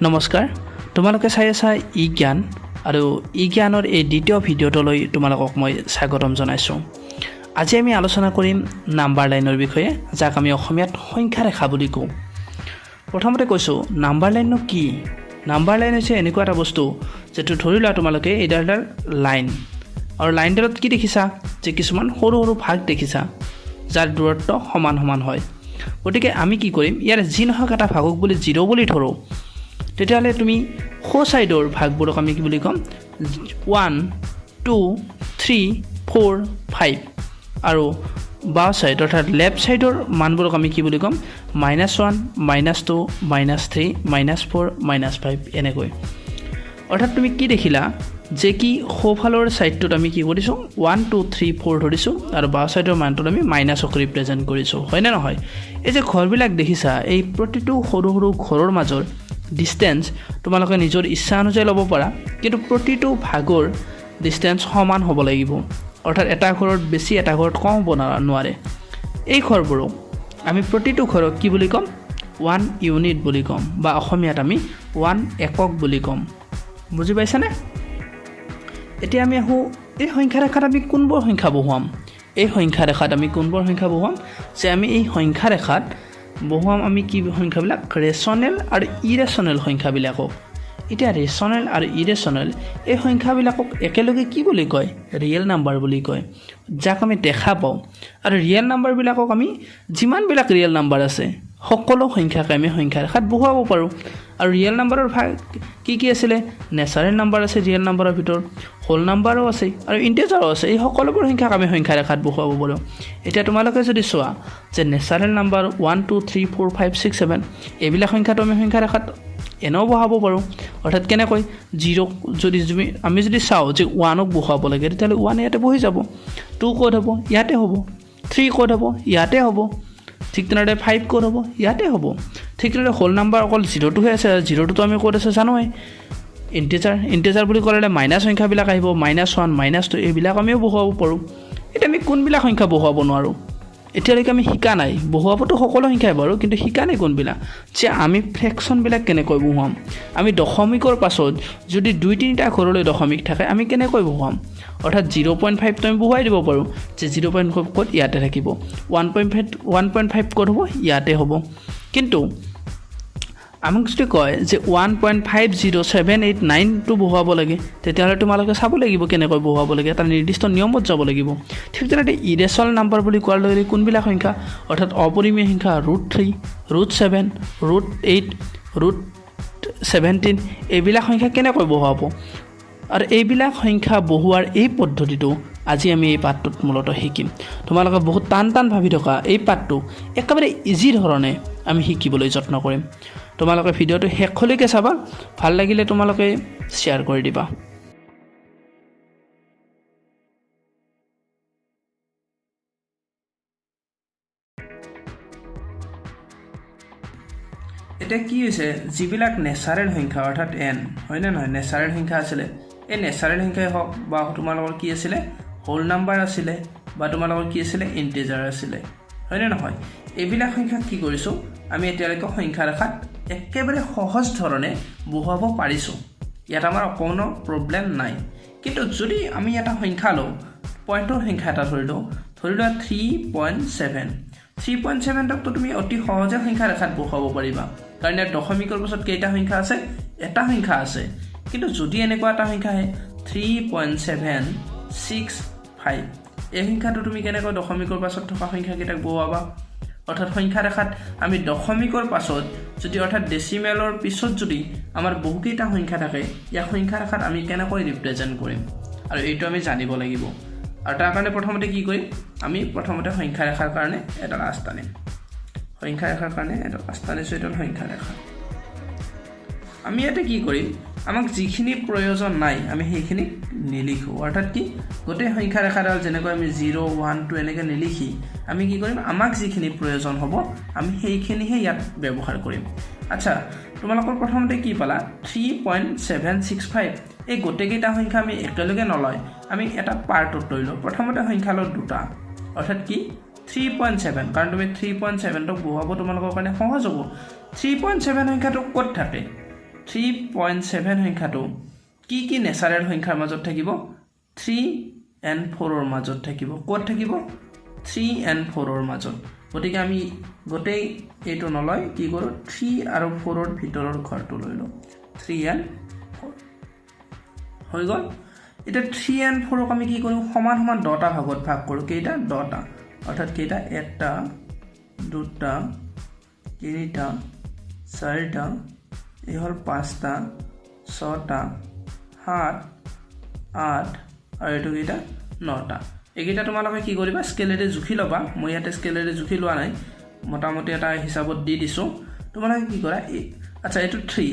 নমস্কাৰ তোমালোকে চাই আছা ই জ্ঞান আৰু ই জ্ঞানৰ এই দ্বিতীয় ভিডিঅ'টোলৈ তোমালোকক মই স্বাগতম জনাইছোঁ। আজি আমি আলোচনা কৰিম নাম্বাৰ লাইনৰ বিষয়ে, যাক আমি অসমীয়াত সংখ্যা ৰেখা বুলি কওঁ। প্ৰথমতে কৈছোঁ নাম্বাৰ লাইননো কি? নাম্বাৰ লাইন হৈছে এনেকুৱা এটা বস্তু যিটো ধৰি লোৱা তোমালোকে এইডাল লাইন, আৰু লাইনডালত কি দেখিছা যে কিছুমান সৰু সৰু ভাগ দেখিছা যাৰ দূৰত্ব সমান সমান হয়। গতিকে আমি কি কৰিম, ইয়াৰ যি নহওক এটা ভাগক বুলি 0 বুলি ধৰোঁ, তেতিয়াহ'লে তুমি সো ছাইডৰ ভাগবোৰক আমি কি বুলি ক'ম 1 2 3 4 5, আৰু বাওঁ ছাইড অৰ্থাৎ লেফ্ট ছাইডৰ মানবোৰক আমি কি বুলি ক'ম -1 -2 -3 -4 -5 এনেকৈ। অৰ্থাৎ তুমি কি দেখিলা যে কি সোঁফালৰ ছাইডটোত আমি কি কৰিছোঁ 1 2 3 4 ধৰিছোঁ, আৰু বাওঁ ছাইডৰ মানটোত আমি মাইনাছক ৰিপ্ৰেজেণ্ট কৰিছোঁ, হয়নে নহয়? এই যে ঘৰবিলাক দেখিছা, এই প্ৰতিটো সৰু সৰু ঘৰৰ মাজৰ ডিষ্টেঞ্চ তোমালোকে নিজৰ ইচ্ছা অনুযায়ী ল'ব পাৰা, কিন্তু প্ৰতিটো ভাগৰ ডিষ্টেঞ্চ সমান হ'ব লাগিব। অৰ্থাৎ এটা ঘৰত বেছি এটা ঘৰত কম হ'ব নোৱাৰে। এই ঘৰবোৰক আমি প্ৰতিটো ঘৰক কি বুলি ক'ম 1 ইউনিট বুলি ক'ম, বা অসমীয়াত আমি 1 একক বুলি ক'ম। বুজি পাইছানে? এতিয়া আমি আহোঁ এই সংখ্যা ৰেখাত আমি কোনবোৰ সংখ্যা বহুৱাম। এই সংখ্যা ৰেখাত আমি কোনবোৰ সংখ্যা বহুৱাম, যে আমি এই সংখ্যা ৰেখাত বহুৱাম আমি কি সংখ্যাবিলাক ৰেচনেল আৰু ইৰেচনেল সংখ্যাবিলাকক। এতিয়া ৰেচনেল আৰু ইৰেচনেল এই সংখ্যাবিলাকক একেলগে কি বুলি কয়, ৰিয়েল নাম্বাৰ বুলি কয়, যাক আমি দেখা পাওঁ। আৰু ৰিয়েল নাম্বাৰবিলাকক আমি যিমানবিলাক ৰিয়েল নাম্বাৰ আছে সকলো সংখ্যাকে আমি সংখ্যা ৰেখাত বহুৱাব পাৰোঁ। আৰু ৰিয়েল নাম্বাৰৰ ভাগ কি কি আছিলে, নেচাৰেল নাম্বাৰ আছে ৰিয়েল নাম্বাৰৰ ভিতৰত, হোল নাম্বাৰো আছে আৰু ইণ্টিজাৰো আছে। এই সকলোবোৰ সংখ্যাক আমি সংখ্যা ৰেখাত বহুৱাব পাৰোঁ। এতিয়া তোমালোকে যদি চোৱা যে নেচাৰেল নাম্বাৰ 1 2 3 4 5 6 7 এইবিলাক সংখ্যাটো আমি সংখ্যা ৰেখাত এনেও বহাব পাৰোঁ। অৰ্থাৎ কেনেকৈ 0 যদি আমি যদি চাওঁ যে 1ক বহুৱাব লাগে, তেতিয়াহ'লে 1 ইয়াতে বহি যাব, 2 ক'ত হ'ব, ইয়াতে হ'ব, 3 ক'ত হ'ব, ইয়াতে হ'ব, ঠিক তেনেদৰে 5 ক'ত হ'ব, ইয়াতে হ'ব। ঠিক তেনেদৰে হোল নাম্বাৰ অকল 0টো হৈ আছে, 0টোতো আমি ক'ত আছে জানোৱেই, ইণ্টিজাৰ বুলি ক'লে মাইনাছ সংখ্যাবিলাক আহিব, -1 -2 এইবিলাক আমিও বহুৱাব পাৰোঁ। এতিয়া আমি কোনবিলাক সংখ্যা বহুৱাব নোৱাৰোঁ এতিয়ালৈকে আমি শিকা নাই। বহুৱাবতো সকলো সংখ্যাই বাৰু, কিন্তু শিকা নাই কোনবিলাক, যে আমি ফ্ৰেকশ্যনবিলাক কেনেকৈ বহুৱাম। আমি দশমিকৰ পাছত যদি 2-3টা ঘৰলৈ দশমিক থাকে আমি কেনেকৈ বহুৱাম। অৰ্থাৎ 0.5টো আমি বহুৱাই দিব পাৰোঁ, যে 0.5 ক'ত, ইয়াতে থাকিব, 1.5 ক'ত হ'ব, ইয়াতে হ'ব। কিন্তু আমাক যদি কয় যে 1.50789টো বহুৱাব লাগে, তেতিয়াহ'লে তোমালোকে চাব লাগিব কেনেকৈ বহুৱাব লাগে, এটা নিৰ্দিষ্ট নিয়মত যাব লাগিব। ঠিক তেনেদৰে ইৰেচনেল নাম্বাৰ বুলি কোৱাৰ লগে লগে কোনবিলাক সংখ্যা, অৰ্থাৎ অপৰিমেয় সংখ্যা √3 √7 √8 √17 এইবিলাক সংখ্যা কেনেকৈ বহুৱাব। আৰু এইবিলাক সংখ্যা বহুৱাৰ এই পদ্ধতিটো আজি আমি এই পাঠটোত মূলতঃ শিকিম। তোমালোকে বহুত টান ভাবি থকা এই পাঠটো একেবাৰে ইজি ধৰণে আমি শিকিবলৈ যত্ন কৰিম। তোমালোকে ভিডিঅ'টো শেষলৈকে চাবা, ভাল লাগিলে তোমালোকে শ্বেয়াৰ কৰি দিবা। এতিয়া কি হৈছে, যিবিলাক নেচাৰেল সংখ্যা অৰ্থাৎ n, হয়নে নহয়, নেচাৰেল সংখ্যা আছিলে, এই নেচাৰেল সংখ্যাই হওক বা তোমালোকৰ কি আছিলে হোল নাম্বাৰ আছিলে, বা তোমালোকৰ কি আছিলে ইণ্টিজাৰ আছিলে, হয়নে নহয়, এইবিলাক সংখ্যাক কি কৰিছোঁ আমি এতিয়ালৈকে সংখ্যা ৰেখাত একেবাৰে সহজ ধৰণে বহুৱাব পাৰিছোঁ। ইয়াত আমাৰ কোনো প্ৰব্লেম নাই। কিন্তু যদি আমি এটা সংখ্যা লওঁ, পইণ্টৰ সংখ্যা এটা ধৰি লোৱা 3.7, 3.7টো তুমি অতি সহজে সংখ্যা ৰেখাত বহুৱাব পাৰিবা, কাৰণ ইয়াত দশমিকৰ পাছত কেইটা সংখ্যা আছে, এটা সংখ্যা আছে। কিন্তু যদি এনেকুৱা এটা সংখ্যা আহে 3.765, এই সংখ্যাটো তুমি কেনেকৈ দশমিকৰ পাছত থকা সংখ্যাকেইটাক বহুৱাবা। অৰ্থাৎ সংখ্যা ৰেখাত আমি দশমিকৰ পাছত যদি, অৰ্থাৎ ডেচিমেলৰ পিছত যদি আমাৰ বহুকেইটা সংখ্যা থাকে, ইয়াক সংখ্যা ৰেখাত আমি কেনেকৈ ৰিপ্ৰেজেণ্ট কৰিম, আৰু এইটো আমি জানিব লাগিব। আৰু তাৰ কাৰণে প্ৰথমতে কি কৰিম, আমি প্ৰথমতে সংখ্যা ৰেখাৰ কাৰণে এটা ৰাস্তা টানিম। সংখ্যা ৰেখাৰ কাৰণে এটা ৰাস্তা টানিছোঁ, এইটো সংখ্যা ৰেখা। আমি ইয়াতে কি কৰিম, আমাক যিখিনি প্ৰয়োজন নাই আমি সেইখিনি নিলিখোঁ। অৰ্থাৎ কি, গোটেই সংখ্যা ৰেখাডাল যেনেকৈ আমি 0 1 2 এনেকৈ নিলিখি আমি কি কৰিম, আমাক যিখিনি প্ৰয়োজন হ'ব আমি সেইখিনিহে ইয়াত ব্যৱহাৰ কৰিম। আচ্ছা, তোমালোকৰ প্ৰথমতে কি পালা 3.765, এই গোটেইকেইটা সংখ্যা আমি একেলগে নলয়, আমি এটা পাৰ্টত লৈ লওঁ। প্ৰথমতে সংখ্যা লওঁ 2টা, অৰ্থাৎ কি 3.7, কাৰণ তুমি 3.7টোক বহুৱাব তোমালোকৰ কাৰণে সহজ হ'ব। 3.7 সংখ্যাটো ক'ত থাকে, 3.7 সংখ্যাটো কি কি নেচাৰেল সংখ্যাৰ মাজত থাকিব 3 and 4 ৰ মাজত থাকিব ক'ত থাকিব 3 and 4 ৰ মাজত গতিকে আমি গোটেই এইটো নলয় কি কৰো 3 আৰু 4 ৰ ভিতৰৰ ঘৰটো লৈ লওঁ 3 and 4 হৈ গল এটা 3 and 4 ক আমি কি কৰো সমান সমান দুটা ভাগত ভাগ কৰো কেইটা দুটা অৰ্থাৎ কেইটা এটা দুটা তিনিটা চাৰিটা এই হল পাঁচটা ছটা সাত আঠ আৰু এটো কেইটা নটা এইকেইটা তোমালোকে কি কৰিবা স্কেলেৰে জুখি লবা মই ইয়াতে স্কেলেৰে জুখি লোৱা নাই মোটামুটি এটা হিচাপত দি দিছো তোমালোকে কি কৰা আচ্ছা এটো 3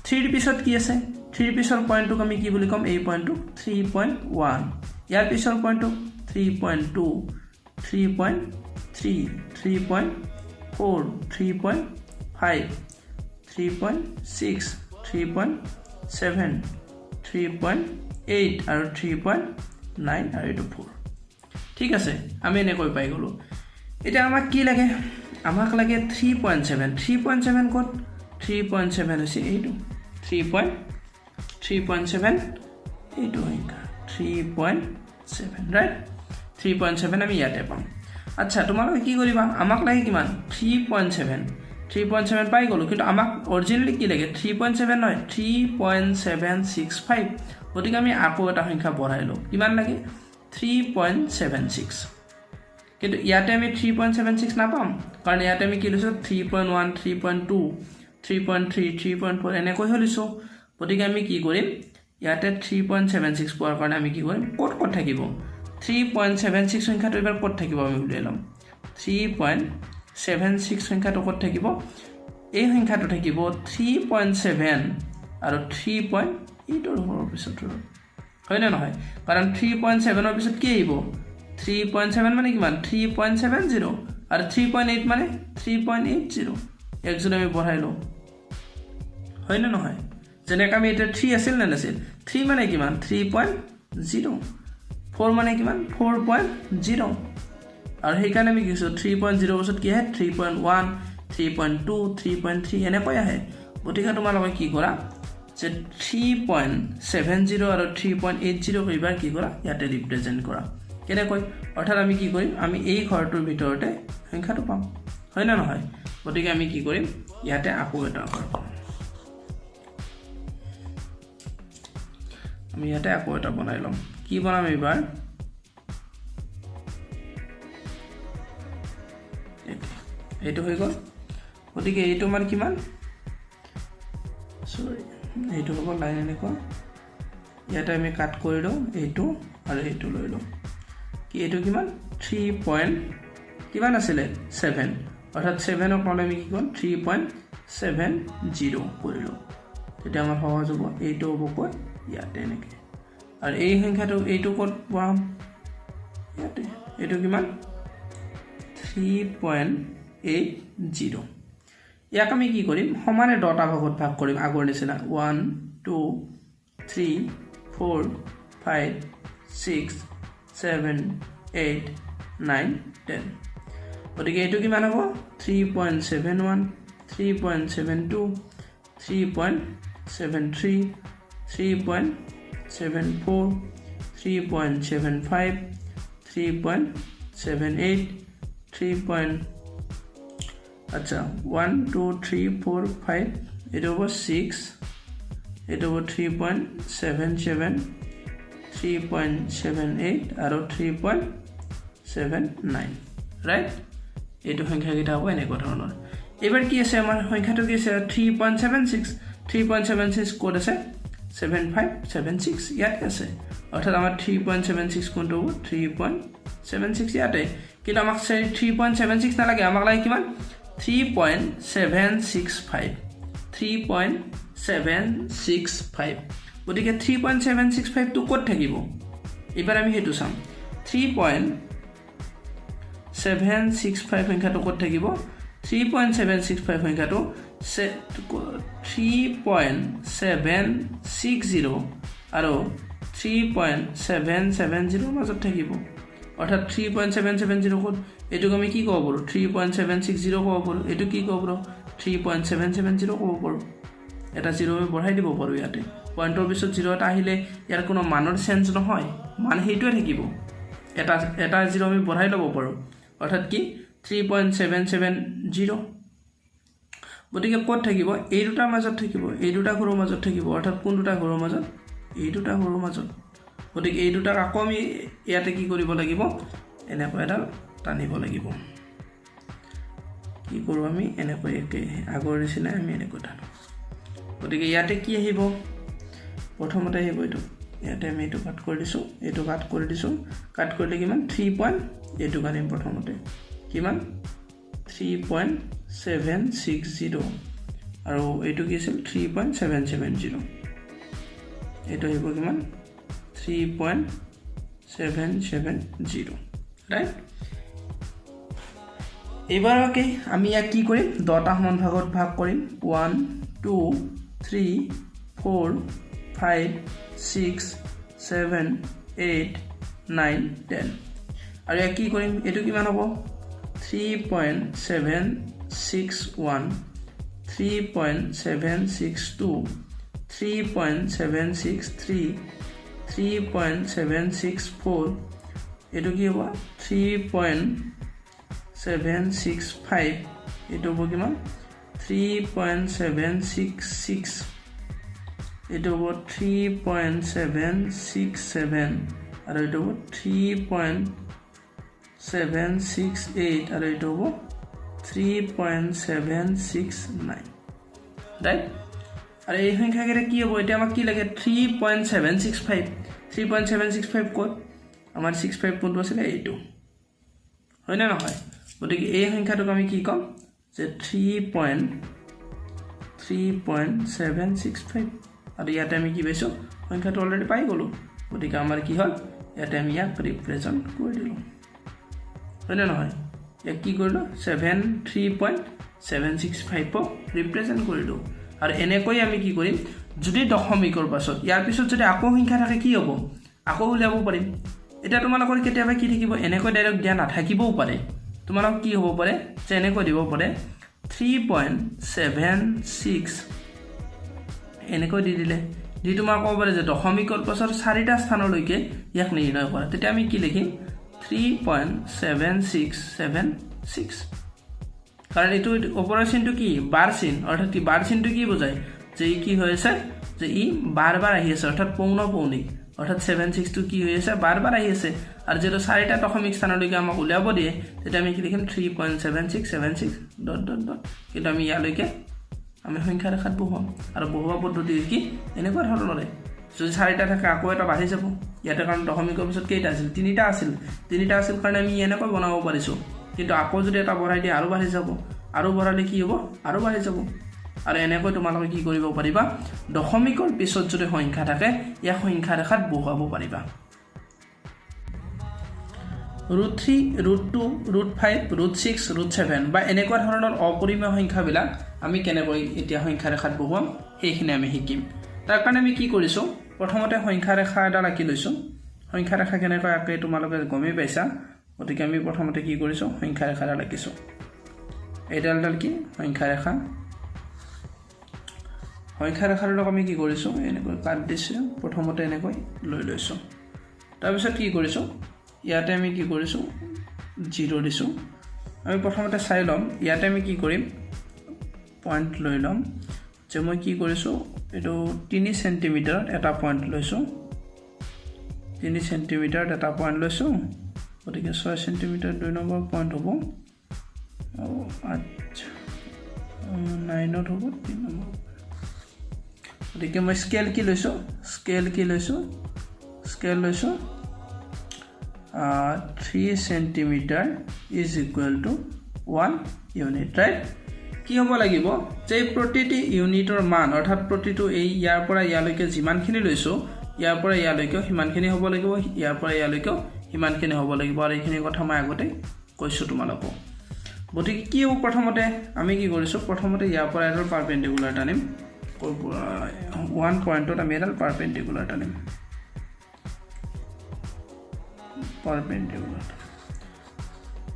3 ৰ পিছত কি আছে 3 ৰ পিছৰ পইণ্টটো আমি কি বুলি কম এই পইণ্টটো 3.1 ইয়াৰ পিছৰ পইণ্টটো 3.2 3.3 3.4 3.5 3.6 3.7 3.8 আৰু 3.9 আৰু এটো 4 ঠিক আছে আমি এনেকৈ পাই গলো এটা আমাক কি লাগে আমাক লাগে 3.7 3.7 কোড 3.7 আছে এইটো 3.7 এইটো হৈকা 3.7 ৰাইট 3.7 আমি ইয়াতে পাম আচ্ছা তোমালোকে কি কৰিবা আমাক লাগে কিমান 3.7 পাই গলো কিন্তু আমাক অৰিজিনালি কি লাগে 3.7 নহয় 3.765 গতিকে আমি আকৌ এটা সংখ্যা বঢ়াইলো কিমান লাগে 3.76 কিন্তু ইয়াতে আমি 3.76 নাপাম কাৰণ ইয়াতে আমি কি লৈছো 3.1 3.2 3.3 3.4 এনেকৈ হলিছো গতিকে আমি কি কৰিম ইয়াতে 3.76 পোৱাৰ কাৰণে আমি কি কৰিম ক'ত থাকিব 3.76 সংখ্যাটো এবাৰ ক'ত থাকিব আমি উলিয়াই লম 3.76 সংখ্যাটো ক'ত থাকিব এই সংখ্যাটো থাকিব 3.7 আৰু 3.8 ৰ পিছত হয় না নহয় কাৰণ 3.7 ৰ পিছত কি আহিব 3.7 মানে কিমান 3.70 আৰু 3.8 মানে 3.80 একজন আমি বঢ়াইলো হয় না নহয় যেনেকৈ আমি এটা 3 আছিল না নাছিল 3 মানে কিমান 3.0 4 মানে কিমান 4.0 আৰু সেইকাৰণে আমি কিছো 3.0 পিছত কি আহে 3.1 3.2 3.3 এনেকৈ আহে গতিকে তোমালোকে কি কৰা যে 3.70 আৰু 3.80 কইবাৰ কি কৰা ইয়াতে ৰিপ্ৰেজেন্ট কৰা কেনেকৈ অৰ্থাৎ আমি কি কৰিম আমি এই ঘৰটোৰ ভিতৰতে সংখ্যাটো পাম হয় না নহয় গতিকে আমি কি কৰিম ইয়াতে আকৌ এটা ঘৰ পাম আমি ইয়াতে আকৌ এটা বনাই লম কি বনাম এবাৰ এইটো হৈ গল গতিকে এইটো মান কিমান সৰি এইটো হ'ব লাইন এনেকুৱা ইয়াতে আমি কাট কৰি লওঁ এইটো আৰু এইটো লৈ লওঁ কি এইটো কিমান 3 পইণ্ট কিমান আছিলে 7 অৰ্থাৎ 7 ক আমি কি কৰিম 3.70 কৰিলো তেতিয়া আমাৰ সহজ হ'ব এইটো হ'ব ক'ত ইয়াতে এনেকৈ আৰু এই সংখ্যাটো এইটো ক'ত পাম ইয়াতে এইটো কিমান 3.80 ইয়াক আমি কি কৰিম সমানে দুটা ভাগত ভাগ কৰিম আগৰ নিচিনা 1 2 3 4 5 6 7 8 9 10 গতিকে এইটো কিমান হ'ব 3.71 3.72 3.73 3.74 3.75 3.78 3. আচ্ছা 1 2 3 4 5 it over 6 it over 3.77 3.78 আৰু 3.79 right এইটো সংখ্যা কিটা হ'ব এনেকুৱা ধৰণৰ এবাৰ কি আছে আমাৰ সংখ্যাটো কি আছে 3.76 কোড আছে 7576 ইয়াত আছে অৰ্থাৎ আমাৰ 3.76 কোনটো 3.76 ইয়াতে কিন্তু আমাক 3.76 নালাগে আমাক লাগে কিমান 3.765 3.765 গতিকে 3.765 টো ক'ত থাকিব এবাৰ আমি হেতু চাম 3.765 সংখ্যাটো ক'ত থাকিব 3.765 সংখ্যাটো 3.760 আৰু 3.770 মাজত থাকিব অৰ্থাৎ 3.770 ক'ত এটোক আমি কি ক'ব পাৰো 3.760 ক'ব পাৰো এটো কি ক'ব পাৰো 3.770 ক'ব পাৰো এটা 0 আমি বঢ়াই দিব পাৰোঁ ইয়াতে পইণ্টৰ পিছত 0 এটা আহিলে ইয়াৰ কোনো মানৰ চেঞ্জ নহয় মান সেইটোৱে থাকিব এটা 0 আমি বঢ়াই ল'ব পাৰোঁ অৰ্থাৎ কি 3.770 গতিকে ক'ত থাকিব এই দুটাৰ মাজত থাকিব এই দুটা ঘৰৰ মাজত থাকিব অৰ্থাৎ কোন দুটা ঘৰৰ মাজত এই দুটা ঘৰৰ মাজত গতিকে এই দুটাক আকৌ আমি ইয়াতে কি কৰিব লাগিব এনেকৈ এডাল টানিব লাগিব কি কৰোঁ আমি এনেকৈ একে আগৰ নিচিনাই আমি এনেকৈ টানো গতিকে ইয়াতে কি আহিব প্ৰথমতে আহিব এইটো ইয়াতে আমি এইটো কাট কৰি দিছোঁ এইটো কাট কৰি দিছোঁ কাট কৰিলে কিমান 3 এইটো কাটিম প্ৰথমতে কিমান 3.760 আৰু এইটো কি আছিল 3.770 এইটো আহিব কিমান 3.770 ৰাইট এইবাৰকে আমি ইয়াক কি কৰিম 10টা সমান ভাগত ভাগ কৰিম 1 2 3 4 5 6 7 8 9 10 আৰু ইয়াক কি কৰিম এইটো কিমান হ'ব 3.761 3.762 3.763 3.764 এইটো কি হ'ব 3.765 এইটো হ'ব কিমান 3.766 এইটো হ'ব 3.767 আৰু এইটো হ'ব 3.768 আৰু এইটো হ'ব 3.769 ৰাইট আৰু এই সংখ্যাকেইটা কি হ'ব এতিয়া আমাক কি লাগে 3.765 3.765 ক'ত আমাৰ 65 কোনটো আছিলে এইটো হয় না নহয় গতিকে এই সংখ্যাটোক আমি কি ক'ম যে 3.765 আৰু ইয়াতে আমি কি পাইছোঁ সংখ্যাটো অলৰেডি পাই গ'লোঁ গতিকে আমাৰ কি হ'ল ইয়াতে আমি ইয়াক ৰিপ্ৰেজেণ্ট কৰি দিলোঁ হয় না নহয় ইয়াক কি কৰিলোঁ 3.765 ৰিপ্ৰেজেণ্ট কৰিলোঁ আৰু এনেকৈ আমি কি কৰিম যদি দশমিকৰ পাছত ইয়াৰ পিছত যদি আকৌ সংখ্যা থাকে কি হ'ব আকৌ উলিয়াব পাৰিম এটা তোমালোকৰ কেতিয়াবা কি থাকিব এনেকৈ ডাইৰেক্ট দিয়া নাথাকিবও পাৰে তোমালোক কি হ'ব পাৰে যে এনেকৈ দিব পাৰে 3.76 এনেকৈ দি দিলে দি তোমাৰ ক'ব পাৰে যে দশমিকৰ পাছৰ 4টা স্থানলৈকে ইয়াক নিৰ্ণয় কৰা তেতিয়া আমি কি লিখিম 3.7676 কাৰণ এইটো ওপৰৰ চিনটো কি বাৰ চিন অৰ্থাৎ কি বাৰ চিনটো কি বুজায় যে ই কি হৈ আছে যে ই বাৰ বাৰ আহি আছে অৰ্থাৎ পৌনঃপৌনিক অৰ্থাৎ 76 টো কি হৈ আছে বাৰ বাৰ আহি আছে আৰু যেটো 4টা দশমিক স্থানলৈকে আমাক উলিয়াব দিয়ে তেতিয়া আমি কি লিখিম 3.7676 ডট ডট ডট কিন্তু আমি ইয়ালৈকে আমি সংখ্যা ৰেখাত বহুৱাম আৰু বহুৱা পদ্ধতি কি এনেকুৱা ধৰণৰে যদি 4টা থাকে আকৌ এটা বাঢ়ি যাব ইয়াতে কাৰণ দশমিকৰ পিছত কেইটা আছিল 3টা আছিল কাৰণে আমি এনেকৈ বনাব পাৰিছোঁ কিন্তু আকৌ যদি এটা বঢ়াই দিয়ে আৰু বাঢ়ি যাব আৰু বঢ়ালে কি হ'ব আৰু বাঢ়ি যাব আৰু এনেকৈ তোমালোকে কি কৰিব পাৰিবা দশমিকৰ পিছত যদি সংখ্যা থাকে ইয়াক সংখ্যা ৰেখাত বহুৱাব পাৰিবা √3 √2 √5 √6 √7 বা এনেকুৱা ধৰণৰ অপৰিমেয় সংখ্যাবিলাক আমি কেনেকৈ এতিয়া সংখ্যা ৰেখাত বহুৱাম সেইখিনি আমি শিকিম তাৰ কাৰণে আমি কি কৰিছোঁ প্ৰথমতে সংখ্যা ৰেখা এটা আঁকি লৈছোঁ সংখ্যা ৰেখা কেনেকৈ আঁকে তোমালোকে গমেই পাইছা গতিকে আমি প্ৰথমতে কি কৰিছোঁ সংখ্যা ৰেখা এটা আঁকিছোঁ এইডাল কি সংখ্যা ৰেখাৰ লগত আমি কি কৰিছোঁ এনেকৈ কাট দিছোঁ প্ৰথমতে এনেকৈ লৈ লৈছোঁ তাৰপিছত কি কৰিছোঁ ইয়াতে আমি কি কৰিছোঁ 0 দিছোঁ আমি প্ৰথমতে চাই ল'ম ইয়াতে আমি কি কৰিম পইণ্ট লৈ ল'ম যে মই কি কৰিছোঁ এইটো 3 সেন্টিমিটাৰত এটা পইণ্ট লৈছোঁ 3 সেন্টিমিটাৰত এটা পইণ্ট লৈছোঁ গতিকে 6 সেন্টিমিটাৰ 2 নম্বৰ পইণ্ট হ'ব আৰু 9ত হ'ব 3 নম্বৰ গতিকে মই স্কেল লৈছোঁ 3 centimetre is equal to 1 unit right কি হ'ব লাগিব যে প্ৰতিটি ইউনিটৰ মান অৰ্থাৎ প্ৰতিটো এই ইয়াৰ পৰা ইয়ালৈকে যিমানখিনি লৈছোঁ ইয়াৰ পৰা ইয়ালৈকে সিমানখিনি হ'ব লাগিব ইয়াৰ পৰা ইয়ালৈকে সিমানখিনি হ'ব লাগিব আৰু এইখিনি কথা মই আগতে কৈছোঁ তোমালোকক গতিকে কি হ'ব প্ৰথমতে আমি কি কৰিছোঁ প্ৰথমতে ইয়াৰ পৰা এডাল পাৰপেণ্ডিকুলাৰ টানিম 1 পইণ্টত আমি এডাল পাৰপেণ্ডিকুলাৰ টানিম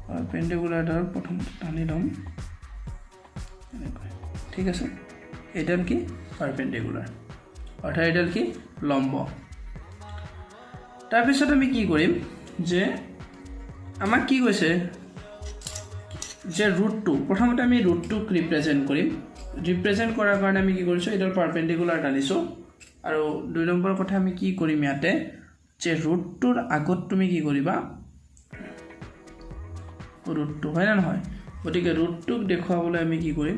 পাৰপেণ্ডিকুলাৰ ডাল প্ৰথমতে টানি ল'ম এনেকৈ ঠিক আছে এডাল কি পাৰপেন্ডিকুলাৰ অৰ্থাৎ এডাল কি লম্ব তাৰ পিছত আমি কি কৰিম যে আমাক কি কৈছে যে √2 প্ৰথমতে আমি √2 ৰিপ্ৰেজেন্ট কৰিম ৰিপ্ৰেজেন্ট কৰাৰ কাৰণে আমি কি কৰিছো এডাল পাৰপেন্ডিকুলাৰ টানিছো আৰু দুই নম্বৰ কথা আমি কি কৰিম ইয়াতে যে √2 ৰ আগত তুমি কি কৰিবা √2 হয় না নহয় গতিকে √2 ক দেখুৱাবলৈ আমি কি কৰিম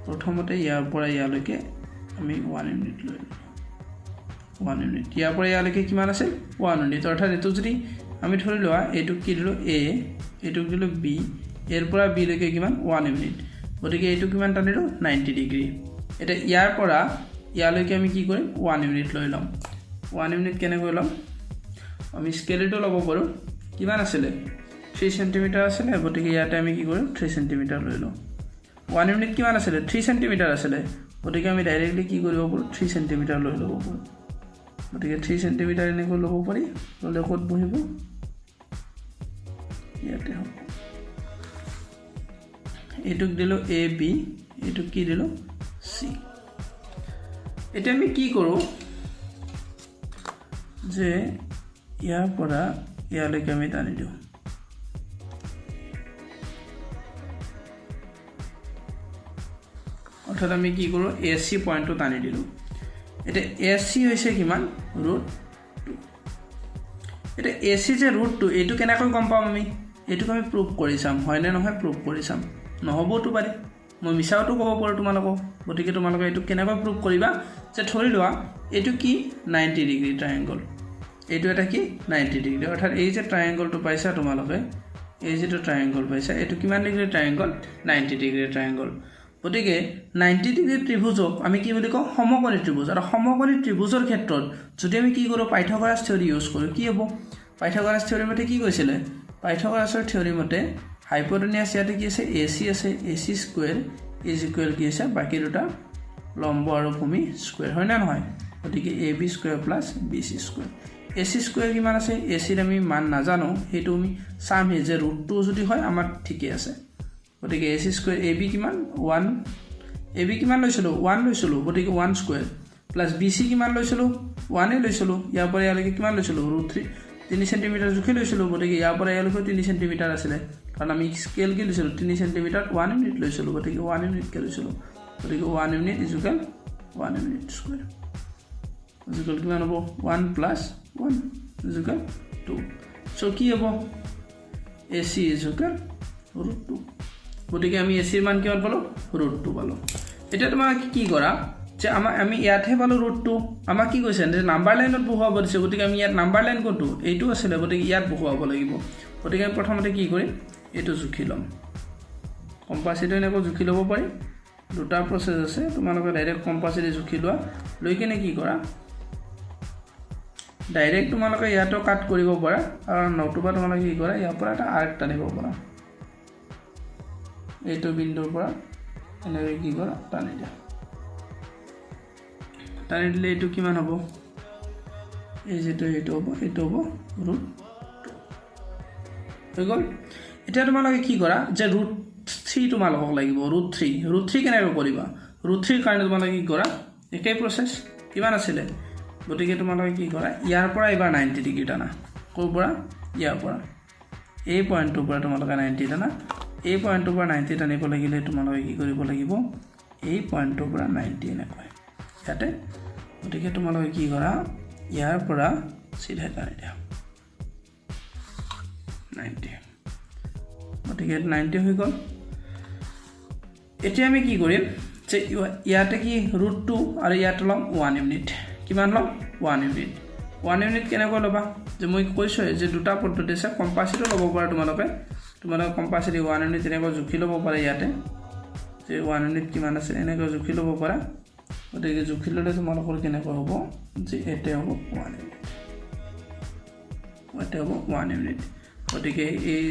প্ৰথমতে ইয়াৰ পৰা ইয়ালৈকে আমি 1 ইউনিট লৈ 1 ইউনিট ইয়াৰ পৰা ইয়ালৈকে কিমান আছে 1 ইউনিট অৰ্থাৎ এটো যদি আমি ধৰি লোৱা এটো কি দিলো a এটো দিলো b এৰ পৰা b লৈকে কিমান 1 ইউনিট গতিকে এটো কিমান টানিলো 90 ডিগ্ৰী এটা ইয়াৰ পৰা ইয়ালৈকে আমি কি কৰিম 1 ইউনিট লৈ লম 1 ইউনিট কেনে কৰি লম আমি স্কেলটো ল'ব পাৰো কিমান আছিল 3 সেমি আছিল গতিকে ইয়াতে আমি কি কৰিম 3 সেমি লৈ লম 1 ইউনিট কিমান আছিল 3 সেমি আছিল গতিকে আমি ডাইৰেক্টলি কি কৰিব পাৰো 3 সেমি লৈ ল'ব পাৰো গতিকে 3 সেমি এনেকৈ ল'ব পাৰি ল'লে ক'ত বহিব ইয়াতে হ'ব এটুক দিলো a b এটুক কি দিলো c এটা আমি কি কৰো যে ইয়াৰ পৰা ইয়ালৈকে আমি টানি দিও অৰ্থাৎ আমি কি কৰো ac পইণ্টটো টানি দিলো এটা ac হৈছে কিমান √2 এটা ac যে √2 এটো কেনেকৈ গম পাম আমি এটো আমি প্ৰুভ কৰি চাম হয় নে নহয় প্ৰুভ কৰি চাম নহবটো পাৰে মই মিছাওটো ক'ব পাৰো তোমালোকক গতিকে তোমালোকে এটো কেনেকৈ প্ৰুভ কৰিবা যে ধৰি লোৱা এটো কি 90 ডিগ্ৰী ট্ৰায়াঙ্গল এটো এটা কি 90 ডিগ্ৰী অৰ্থাৎ এই যে ট্ৰায়াঙ্গলটো পাইছা তোমালোকে এই যে ট্ৰায়াঙ্গল পাইছা এটো কিমান ডিগ্ৰী ট্ৰায়াঙ্গল 90 ডিগ্ৰী ট্ৰায়াঙ্গল গতিকে 90 ডিগ্ৰী ত্ৰিভুজক আমি কি বুলি কওঁ সমকোণী ত্ৰিভুজ আৰু সমকোণী ত্ৰিভুজৰ ক্ষেত্ৰত যদি আমি কি কৰো পাইথাগোৰাছ থিওৰি ইউজ কৰো কি হ'ব পাইথাগোৰাছ থিওৰি মতে কি কৈছিলে পাইথাগোৰাছৰ থিওৰি মতে হাইপোটেনিয়াছ ইয়াতে কি আছে ac আছে ac স্কয়াৰ ইজ ইকুয়াল কি আছে বাকি দুটা লম্ব আৰু ভূমি স্কয়াৰ হয় না নহয় গতিকে ab square plus bc square ac square কিমান আছে ac ৰ আমি মান নাজানো হেতু আমি সাম হে যে √2 যদি হয় আমাৰ ঠিকই আছে গতিকে ac স্কয়ার ab কিমান 1 ab কিমান লৈছিলো 1 লৈছিলো গতিকে 1 স্কয়ার প্লাস bc কিমান লৈছিলো 1 এ লৈছিলো ইয়াৰ পৰা ইয়ালৈকে কিমান লৈছিলো √3 3 সেমি জুখি লৈছিলো গতিকে ইয়াৰ পৰা ইয়ালৈকে 3 সেমি আছিল কাৰণ আমি স্কেল কি লৈছিলো 3 সেমি 1 ইউনিট লৈছিলো গতিকে 1 ইউনিট কে লৈছিলো গতিকে 1 unit is equal 1 unit square is equal কিমান হ'ব 1 প্লাস 1 ইজ ইকুয়াল 2 সো কি হ'ব ac ইজ ইকুয়াল √2 গতিকে আমি ac ৰ মান কিমান পালো √2 পালো এটা তোমাক কি কৰা যে আমি ইয়াতে পালো √2 আমাক কি কৈছে যে নাম্বাৰ লাইনত বহুৱাব দিছে গতিকে আমি ইয়াত নাম্বাৰ লাইন কোনটো এইটো আছিল গতিকে ইয়াত বহুৱাব লাগিব গতিকে প্ৰথমতে কি কৰিম এটো জুখি লম কম্পাসিটো এনেকৈ জুখি ল'ব পাৰি দুটা প্ৰসেস আছে তোমালোকে ডাইৰেক্ট কম্পাসিটো জুখি লোৱা লৈ কিনে কি কৰা ডাইৰেক্ট তোমালোকে ইয়াটো কাট কৰিব পাৰা আৰু নতুবা তোমালোকে কি কৰা ইয়াৰ পৰা এটা আৰ্ক টানিব পাৰা এইটো বিন্দুৰ পৰা এনেকৈ কি কৰা টানি দিয়া টানি দিলে এইটো কিমান হ'ব এই যেটো এইটো হ'ব √2 হৈ গ'ল এটা তোমালোকে কি কৰা যে √3 তোমালোকক লাগিব √3 কেনেকৈ কৰিবা √3 কাৰণে তোমালোকে কি কৰা একেই প্ৰসেস কিমান আছিল গতিকে তোমালোকে কি কৰা ইয়াৰ পৰা এবাৰ 90 ডিগ্ৰী টানা কোৰ পৰা ইয়াৰ পৰা এই পইণ্টৰ পৰা তোমালোকে 90 টানা এই পইণ্টৰ পৰা 90 টানিব লাগিলে তোমালোকে কি কৰিব লাগিব এই পইণ্টৰ পৰা 90 এনেকৈ ইয়াতে গতিকে তোমালোকে কি কৰা ইয়াৰ পৰা সিধা টানি দিয়া 90 গতিকে 90 হৈ গ'ল এতিয়া আমি কি কৰিম যে ইয়াতে কি √2 আৰু ইয়াতে লম 1 ইউনিট কিমান লম 1 ইউনিট কেনেকৈ ল'বা যে মই কৈছো যে দুটা পদ্ধতি আছে কম্পাসিটো ল'ব পাৰা তোমালোকে কম্পাসিটো 1 ইউনিট এনেকৈ জুখি ল'ব পাৰা ইয়াতে যে 1 ইউনিট কিমান আছে এনেকৈ জুখি ল'ব পাৰা গতিকে জুখি ল'লে তোমালোকৰ কেনেকৈ হ'ব যে এতে হ'ব 1 ইউনিট এতে হ'ব 1 ইউনিট গতিকে এই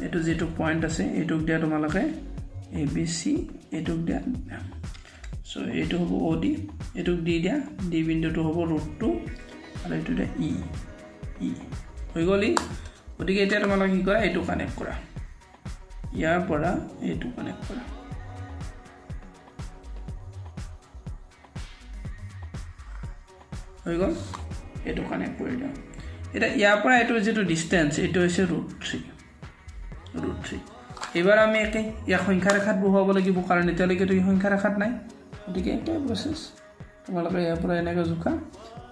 এটো যেটো পয়েন্ট আছে এটোক দিয়া তোমালোকে abc এটোক দিয়া সো এটো হ'ব od এটোক দি দিয়া d বিন্দুটো হ'ব √2 আৰু এটো দিয়া e হৈ গলি গতিকে এটা তোমালোকে কি কৰা এটো কানেক্ট কৰা ইয়াৰ পৰা এটো কানেক্ট কৰা হৈ গ'ল এইটো কানেক্ট কৰি দিওঁ এটা ইয়াৰ পৰা এইটো যেটো ডিসটেন্স এইটো হৈছে √3 এবাৰ আমি একে ইয়া সংখ্যা ৰেখাত বহুৱাব লাগিব কাৰণ এতিয়ালৈকে তো সংখ্যা ৰেখাত নাই গতিকে এটা প্ৰসেস তোমালোকে ইয়াৰ পৰা এনেকৈ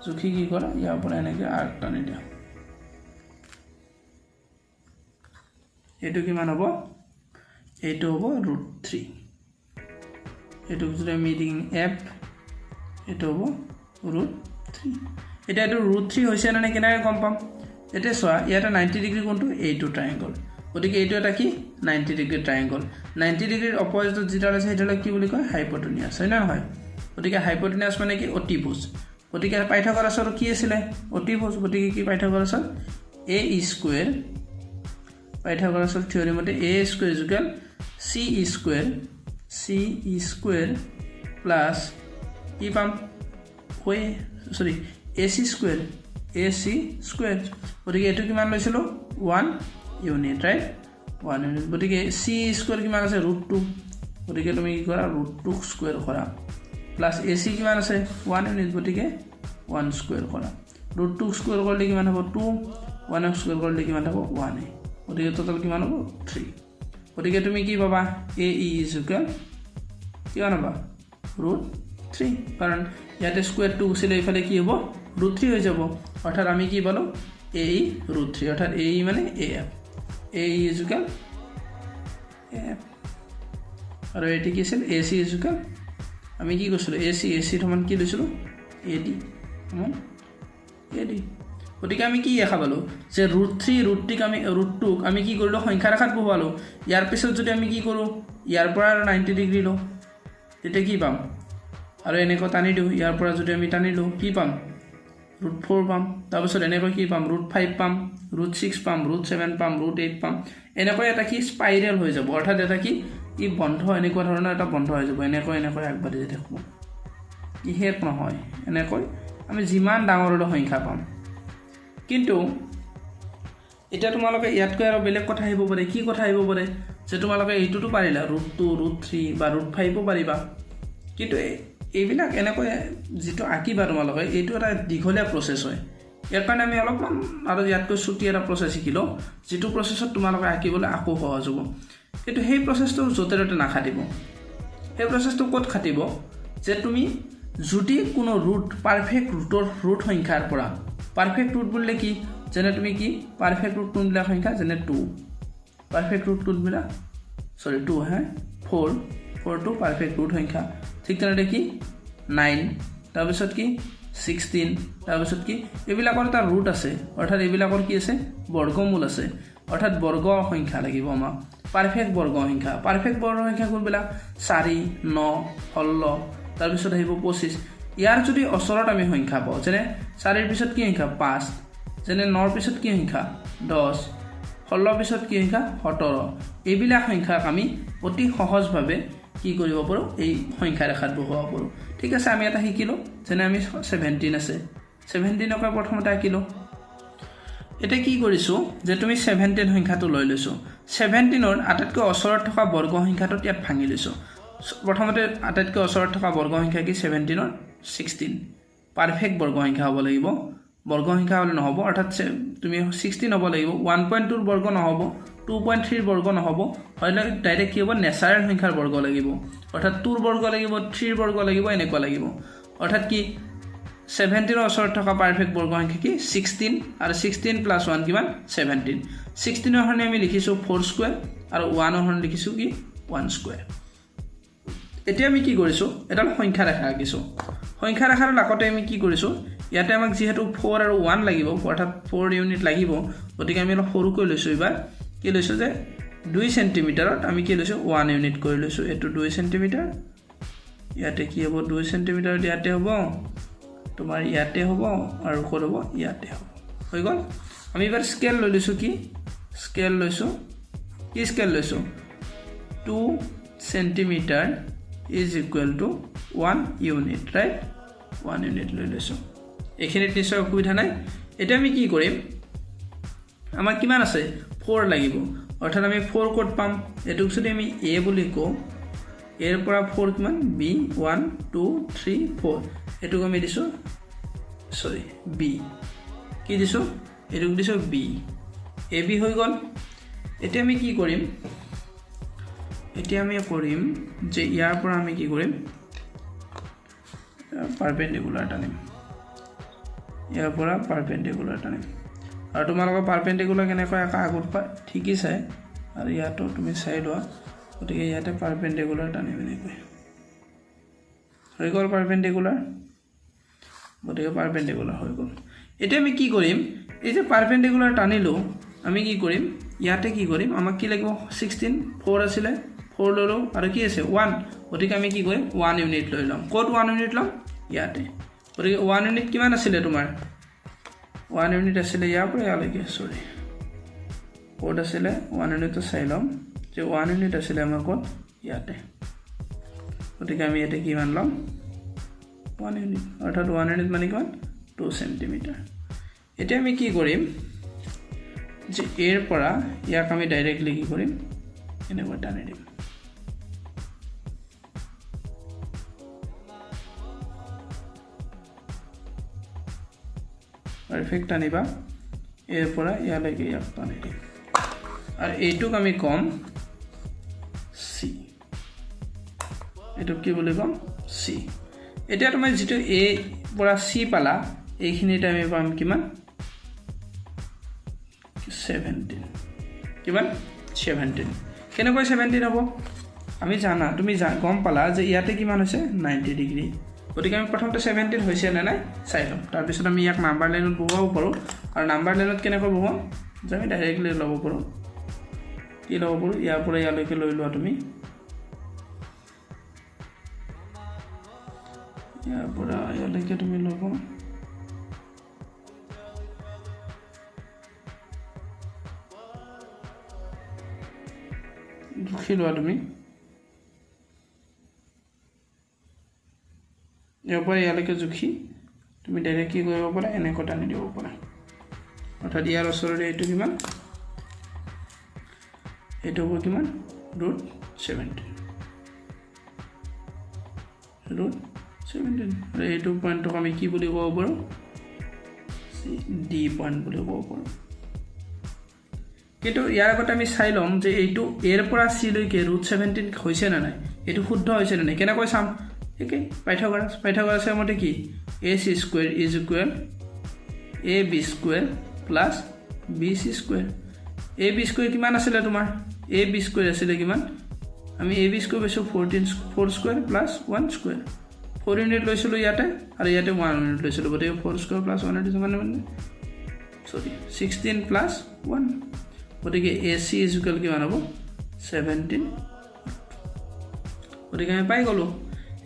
জুখি কি কৰা ইয়াৰ পৰা এনেকৈ আৰ্ক টানি দিয়া এইটো কিমান হ'ব এইটো হ'ব √3 এইটো যদি আমি দিং f এইটো হ'ব √3 এটা এইটো √3 হৈছে না কেনেকৈ গম পাম এটা চোৱা ইয়াতে 90 ডিগ্ৰী কোনটো এইটো ট্ৰায়াঙ্গল গতিকে এইটো এটা কি 90 ডিগ্ৰী ট্ৰায়াঙ্গল 90 ডিগ্ৰীৰ অপজিট যেটা আছে এটা কি বুলি কয় হাইপোটেনিয়াছ হয় না হয় গতিকে হাইপোটেনিয়াছ মানে কি অতিভুজ গতিকে পাইথাগোৰাছৰ কি আছিল অতিভুজ গতিকে কি পাইথাগোৰাছৰ a স্কয়াৰ পাইথাগোৰাছৰ থিওৰি মতে a square equal c square plus কি পাম হয় সৰি ac স্কয়াৰ গতিকে এটো কিমান লৈছিলো 1 ইউনিট ৰাইট 1 ইউনিট গতিকে c স্কয়াৰ কিমান আছে √2 গতিকে তুমি কি কৰা √2 স্কয়াৰ কৰা প্লাস ac কিমান আছে 1 ইউনিট গতিকে 1 স্কয়াৰ কৰা √2 স্কয়াৰ কৰিলে কিমান হ'ব 2 1 স্কয়াৰ কৰিলে কিমান হ'ব 1 গতিকে টোটাল কিমান হ'ব 3 গতিকে তুমি কি পাবা a is equal কিমান হ'ব √3 কাৰণ ইয়াতে স্কয়াৰ 2 গুছিলে ইফালে কি হ'ব √3 হৈ যাব অৰ্থাৎ আমি কি পালো a √3 অৰ্থাৎ a মানে af a is equal af আৰু এটি কি আছিল ac is equal আমি কি কৈছিলো ac সমান কি লৈছিলো ad সমান ad গতিকে আমি কি দেখা পালো যে √3 আমি √2 আমি কি কৰিলো সংখ্যা ৰেখাত বহুৱালো ইয়াৰ পিছত যদি আমি কি কৰো ইয়াৰ পৰা 90 ডিগ্ৰী লো তেতিয়া কি পাম আৰু এনেকৈ টানি দিও ইয়াৰ পৰা যদি আমি টানি লো কি পাম √4 পাম তাৰপিছত এনেকৈ কি পাম √5 পাম √6 পাম √7 পাম √8 পাম এনেকৈ এটা কি স্পাইৰাল হৈ যাব অৰ্থাৎ এটা কি ই বন্ধ এনেকুৱা ধৰণৰ এটা বন্ধ হৈ যাব এনেকৈ আগবাঢ়ি যায় থাকব ই হেত নহয় এনেকৈ আমি যিমান ডাঙৰলৈ সংখ্যা পাম কিন্তু এটা তোমালোকে ইয়াতকৈ আৰু বেলেগ কথা আহিব পাৰে কি কথা আহিব পাৰে যে তোমালোকে এইটোটো পাৰিলা √2 √3 বা √5 পাৰিবা কিন্তু এইবিলাক এনেকৈ যেটো আকিবা তোমালোকে এইটো এটা দীঘলীয়া প্ৰসেস হয় ইয়াৰ কাৰণে আমি অলপমান আৰু ইয়াতকৈ ছুটি এটা প্ৰসেস শিকিলো যেটো প্ৰসেসত তোমালোকে আকিবলৈ আকৌ সহজ হ'ব কিন্তু সেই প্ৰসেসটো জতেৰতে নাখাটিব সেই প্ৰসেসটো ক'ত খাটিব যে তুমি যদি কোনো পাৰফেক্ট ৰুট সংখ্যাৰ পৰা পাৰফেক্ট ৰুট বুলিলে কি যেনে তুমি কি পাৰফেক্ট ৰুট কোনবিলাক সংখ্যা যেনে 2 পাৰফেক্ট ৰুট কোনবিলাক সৰি 2 হ্যাঁ 4 টু পাৰফেক্ট ৰুট সংখ্যা ঠিক তেনেদৰে কি 9 তাৰপিছত কি 16 তাৰপিছত কি এইবিলাকৰ এটা ৰুট আছে অৰ্থাৎ এইবিলাকৰ কি আছে বৰ্গমূল আছে অৰ্থাৎ বৰ্গ সংখ্যা লাগিব আমাক পাৰফেক্ট বৰ্গ সংখ্যা কোনবিলাক 4 9 16 তাৰপিছত আহিব 25 ইয়াৰ যদি অচৰত আমি সংখ্যা পাওঁ যেনে 4 ৰ পিছত কি সংখ্যা 5 যেনে 9 ৰ পিছত কি সংখ্যা 10 16 ৰ পিছত কি সংখ্যা 17 এইবিলাক সংখ্যাক আমি অতি সহজভাৱে কি কৰিব পাৰো এই সংখ্যা ৰেখাত বহুৱাব পাৰো ঠিক আছে আমি এটা শিকিলো যেনে আমি 17 আছে 17 ক প্ৰথমতে আকিলো এটা কি কৰিছো যে তুমি 17 সংখ্যাটো লৈ লৈছো 17 ৰ আটাইতকৈ অচৰত থকা বৰ্গ সংখ্যাটো ইয়াত ভাঙি লৈছো প্ৰথমতে আটাইতকৈ অচৰত থকা বৰ্গ সংখ্যা কি 17 ৰ 16 পারফেক্ট বর্গ সংখ্যা হ'ব লাগিব বর্গ সংখ্যা হলে নহব অর্থাৎ তুমি 16 হ'ব লাগিব 1.2 ৰ বৰ্গ নহব 2.3 ৰ বৰ্গ নহব হয়লে ডাইৰেক্ট কি হ'ব নেচাৰেল সংখ্যাৰ বৰ্গ লাগিব অৰ্থাৎ 2 ৰ বৰ্গ লাগিব 3 ৰ বৰ্গ লাগিব এনেকুৱা লাগিব অৰ্থাৎ কি 17 ৰ ওচৰত থকা পাৰফেক্ট বৰ্গ সংখ্যা কি 16 আৰু 16 প্লাস 1 কিমান 17 16 ৰ হৰণে আমি লিখিছো 4 স্কয়াৰ আৰু 1 ৰ হৰণে লিখিছো কি 1 স্কয়াৰ এতিয়া আমি কি কৰিছো এটা সংখ্যা ৰেখা আঁকিছো সংখ্যা ৰেখাৰ লাগতে আমি কি কৰিছো ইয়াতে আমাক যেহেতু 4 আৰু 1 লাগিব অৰ্থাৎ 4 ইউনিট লাগিব গতিকে আমি অলপ সৰু কৰি লৈছো এবাৰ কি লৈছো যে 2 সেন্টিমিটাৰত আমি কি লৈছো 1 ইউনিট কৰি লৈছো এটো 2 সেন্টিমিটাৰ ইয়াতে কি হ'ব 2 সেন্টিমিটাৰ ইয়াতে হ'ব তোমাৰ ইয়াতে হ'ব আৰু ক'ত হ'ব ইয়াতে হ'ব হৈ গল আমি এবাৰ স্কেল লৈ লৈছো কি স্কেল লৈছো কি স্কেল লৈছো 2 centimetre is equal to 1 unit right 1 unit লৈ লৈছো এখিনিত নিশ্চয় অসুবিধা নাই এটা আমি কি কৰিম আমাৰ কিমান আছে 4 লাগিব অৰ্থাৎ আমি 4 কোড পাম এটুক যদি আমি a বুলি কও এৰ পৰা 4 কিমান b 1 2 3 4 এটুক আমি দিছো সৰি বি কি দিছো এটুক দিছো বি এ বি হৈ গল এতিয়া আমি কি কৰিম যে ইয়াৰ পৰা আমি কি কৰিম পাৰপেন্ডিকুলাৰ টানিম ইয়াৰ পৰা পাৰপেন্ডিকুলাৰ টানিম আৰু তোমালোকৰ পাৰপেন্ডিকুলাৰ কেনেকৈ আকা আগত পাই ঠিকই চাই আৰু ইয়াতো তুমি চাই লোৱা গতিকে ইয়াতে পাৰপেন্ডিকুলাৰ টানিম এনেকৈ হৈ গল পাৰপেন্ডিকুলাৰ গতিকে পাৰপেন্ডিকুলাৰ হৈ গল এতিয়া আমি কি কৰিম এই যে পাৰপেন্ডিকুলাৰ টানিলো আমি কি কৰিম ইয়াতে কি কৰিম আমাক কি লাগিব 16 4 আছিল 4 ললো আৰু কি আছে 1 গতিকে আমি কি কৰিম 1 ইউনিট লৈ লম কোড 1 ইউনিট লম ইয়াতে গতিকে 1 ইউনিট কিমান আছিল তোমাৰ 1 ইউনিট আছিল ইয়াৰ পৰা ইয়ালৈকে সৰি কোড আছিল 1 ইউনিট চাই লম যে 1 ইউনিট আছিল আমাৰ কোড ইয়াতে গতিকে আমি ইয়াতে কিমান লম 1 ইউনিট অৰ্থাৎ 1 ইউনিট মানে কিমান 2 সেন্টিমিটাৰ এতিয়া আমি কি কৰিম যে এৰ পৰা ইয়াক আমি ডাইৰেক্টলি কি কৰিম এনেকৈ টানি দিম পাৰফেক্ট আনিবা এৰ পৰা ইয়ালৈকে ইয়াক টানি দিম আৰু এইটোক আমি কম সি এইটোক কি বুলি কম সি এতিয়া তুমি যেটো এ পৰা সি পালা এইখিনিতে আমি পাম কিমান 17 কিমান 17 কেনেকৈ 17 হ'ব আমি জানা তুমি গম পালা যে ইয়াতে কিমান হৈছে 90 ডিগ্ৰী গতিকে আমি প্ৰথমতে 17 হৈছে না নাই চাই লম তাৰ পিছত আমি ইয়াক নাম্বাৰ লাইনত বহাব পাৰো আৰু নাম্বাৰ লাইনত কেনেকৈ বহাম যে আমি ডাইৰেক্টলি লব পাৰো কি লব পাৰো ইয়াৰ পৰা ইয়ালৈকে লৈ লোৱা তুমি ইয়াৰ পৰা ইয়ালৈকে তুমি লব জুখি লোৱা তুমি ইয়াৰ পৰা ইয়ালৈকে জুখি তুমি ডাইৰেক্ট কি কৰিব পাৰা এনেকৈ টানি দিব পাৰা অৰ্থাৎ ইয়াৰ ওচৰৰে এইটো কিমান এইটো হ'ব কিমান √17 আৰু এইটো পইণ্টক আমি কি বুলি ক'ব পাৰো ডি পইণ্ট বুলি ক'ব পাৰো কিন্তু ইয়াৰ আগতে আমি চাই লম যে এইটো এৰ পৰা সি লৈকে √17 হৈছে না নাই এইটো শুদ্ধ হৈছে না নাই কেনেকৈ চাম একে পাইথাগোৰাছৰ মতে কি ac square is equal ab square plus bc square ab square কিমান আছিল তোমাৰ ab স্কয়াৰ আছিল কিমান আমি ab স্কয়াৰ পাইছো 4 স্কয়াৰ প্লাস 1 স্কয়াৰ 4 ইউনিট লৈছিলো ইয়াতে আৰু ইয়াতে 1 ইউনিট লৈছিলো গতিকে 4 স্কয়াৰ প্লাস 1 ইউনিট মানে সৰি 16 প্লাস 1 গতিকে ac ইজ ইকুৱেল কিমান হ'ব 17 গতিকে আমি পাই গলো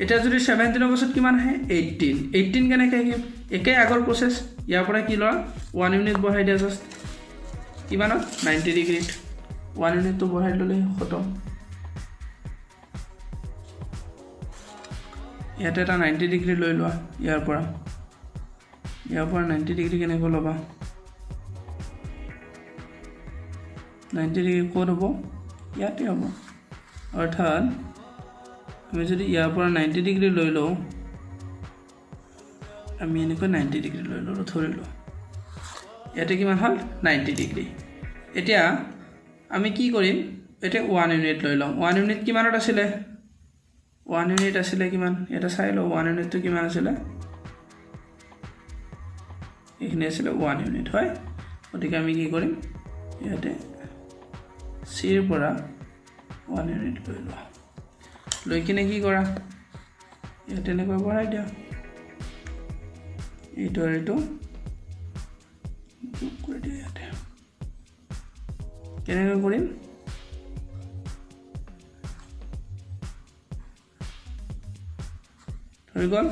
এটা যদি 17 বছৰত কিমান হয় 18 কেনেকৈ আহিব একে আগৰ প্ৰসেস ইয়াৰ পৰা কি লৰা 1 ইউনিট বহাই দিয়া জাস্ট কিমান 90 ডিগ্ৰীত 1 ইউনিট তো বহাই ললে খতম ইয়াতে এটা 90 ডিগ্ৰী লৈ লোৱা ইয়াৰ পৰা 90 ডিগ্ৰী কেনেকৈ লবা 90 ডিগ্ৰী ক'ত হ'ব ইয়াতে হ'ব অৰ্থাৎ আমি যদি ইয়াৰ পৰা 90 ডিগ্ৰী লৈ লও আমি এনেকৈ 90 ডিগ্ৰী লৈ লও ধৰিলো ইয়াতে কিমান হল 90 ডিগ্ৰী এতিয়া আমি কি কৰিম এটা 1 ইউনিট লৈ লম 1 ইউনিট কিমানত আছিল 1 ইউনিট আছিল কিমান এটা চাই লও 1 ইউনিট তো কিমান আছিল এখানে আছিল 1 ইউনিট হয় গতিকে আমি কি কৰিম ইয়াতে সি ৰ পৰা 1 ইউনিট লৈ লও লৈ কিনে কি কৰা ইয়াতে এনেকৈ বঢ়াই দিয়া এইটো আৰু এইটো যোগ কৰি দিয়া ইয়াতে কেনেকৈ কৰিম হৈ গল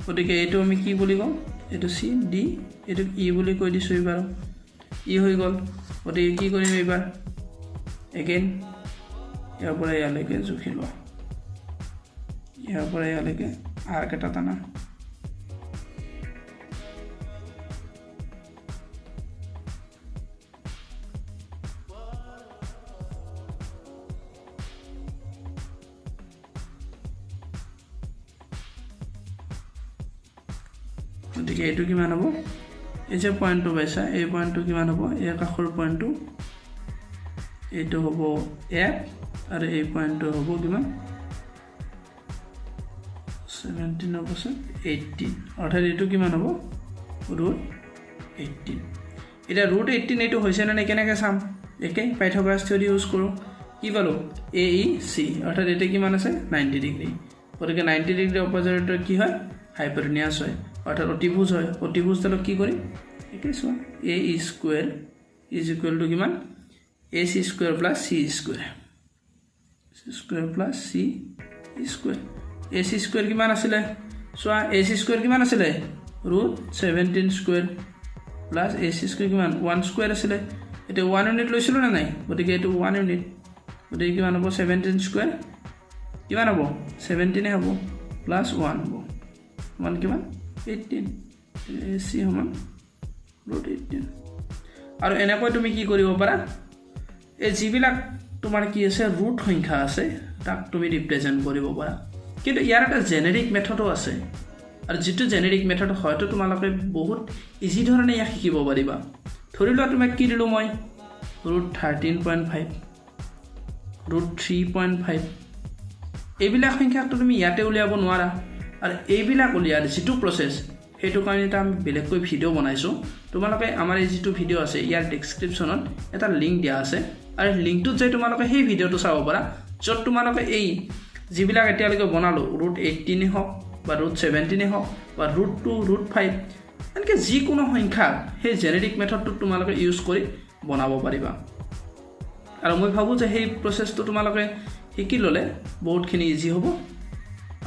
গতিকে এইটো আমি কি বুলি কম এইটো সি ডি এইটো ই বুলি কৈ দিছো এবাৰ ই হৈ গল গতিকে কি কৰিম এবাৰ এগেইন ইয়াৰ পৰা ইয়ালৈকে জুখি লোৱা ইয়াৰ পৰা ইয়ালৈকে আৰ্ক এটা টানা গতিকে এইটো কিমান হ'ব এই যে পইণ্টটো পাইছা এই পইণ্টটো কিমান হ'ব এই কাষৰ পইণ্টটো এইটো হ'ব f আৰু এই পইণ্টটো হ'ব কিমান 17% 18 অৰ্থাৎ এইটো কিমান হ'ব √18 এটা √18 এইটো হৈছে না কেনেকৈ চাম একে পাইথাগোৰাছ থিওৰি ইউজ কৰোঁ কি পালো AEC অৰ্থাৎ এটা কিমান আছে 90 ডিগ্ৰী গতিকে 90 ডিগ্ৰী অপজিটৰ কি হয় হাইপোটেনিয়াছ হয় অৰ্থাৎ অতিভুজ হয় অতিভুজডালক কি কৰিম একে চোৱা AE square is equal to কিমান AC square plus C square C square AC square কিমান আছিলে চোৱা AC স্কয়াৰ কিমান আছিলে √17 স্কয়াৰ প্লাছ AC স্কয়াৰ কিমান 1 স্কয়াৰ আছিলে এটা 1 ইউনিট লৈছিলো না নাই গতিকে এইটো 1 ইউনিট গতিকে কিমান হ'ব 17 স্কয়াৰ কিমান হ'ব 17 হ'ব প্লাছ 1 হ'ব 1 কিমান 18 AC সমান √18 আৰু এনেকৈ তুমি কি কৰিব পাৰা এই যিবিলাক তোমাৰ কি আছে ৰুট সংখ্যা আছে তাক তুমি ৰিপ্ৰেজেন্ট কৰিব পাৰা কিন্তু ইয়াৰ এটা জেনেৰিক মেথডো আছে আৰু যেটো জেনেৰিক মেথড হয়তো তোমালোকে বহুত ইজি ধৰণে ইয়াক শিকিব পাৰিবা ধৰি লোৱা তুমি কি দিলো মই √13.5 √3.5 এইবিলাক সংখ্যাটো তুমি ইয়াতে উলিয়াব নোৱাৰা আৰু এইবিলাক উলিয়াৰ যেটো প্ৰসেস হেতু কাৰণে এটা আমি বেলেগকৈ ভিডিও বনাইছো তোমালোকে আমাৰ এই যেটো ভিডিও আছে ইয়াৰ ডেসক্ৰিপচনত এটা লিংক দিয়া আছে আৰু লিংকটোত যাই তোমালোকে সেই ভিডিওটো চাব পাৰা যত তোমালোকে এই যিবিলাক এতিয়ালৈকে বনালো √18 হওক বা √17 হওক বা √2 √5 এনেকৈ যিকোনো সংখ্যা সেই জেনেৰিক মেথডটো তোমালোকে ইউজ কৰি বনাব পাৰিবা আৰু মই ভাবো যে সেই প্ৰসেসটো তোমালোকে শিকি ললে বহুতখিনি ইজি হ'ব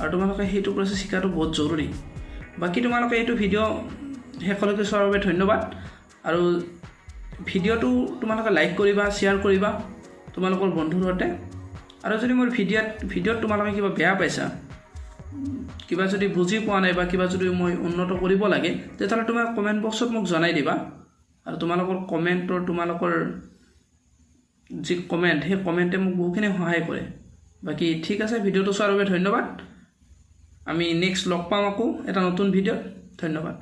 আৰু তোমালোকে সেইটো প্ৰসেস শিকাটো বহুত জৰুৰী বাকি তোমালোকে এইটো ভিডিও হেকলৈকে চোৱাৰ বাবে ধন্যবাদ আৰু ভিডিওটো তোমালোকে লাইক কৰিবা শেয়াৰ কৰিবা তোমালোকৰ বন্ধুৰ সৈতে আৰু যদি মোৰ ভিডিওত তোমালোকে কিবা বেয়া পাইছা কিবা যদি বুজি পোৱা নাই বা কিবা যদি মই উন্নত কৰিব লাগে তেতিয়াহ'লে তুমি কমেন্ট বক্সত মোক জনাই দিবা আৰু তোমালোকৰ কমেন্টৰ তোমালোকৰ যি কমেন্ট হে কমেন্টে মোক বহুখিনি সহায় কৰে বাকি ঠিক আছে ভিডিওটো চোৱাৰ বাবে ধন্যবাদ আমি নেক্সট লগ পাম আকৌ এটা নতুন ভিডিও ধন্যবাদ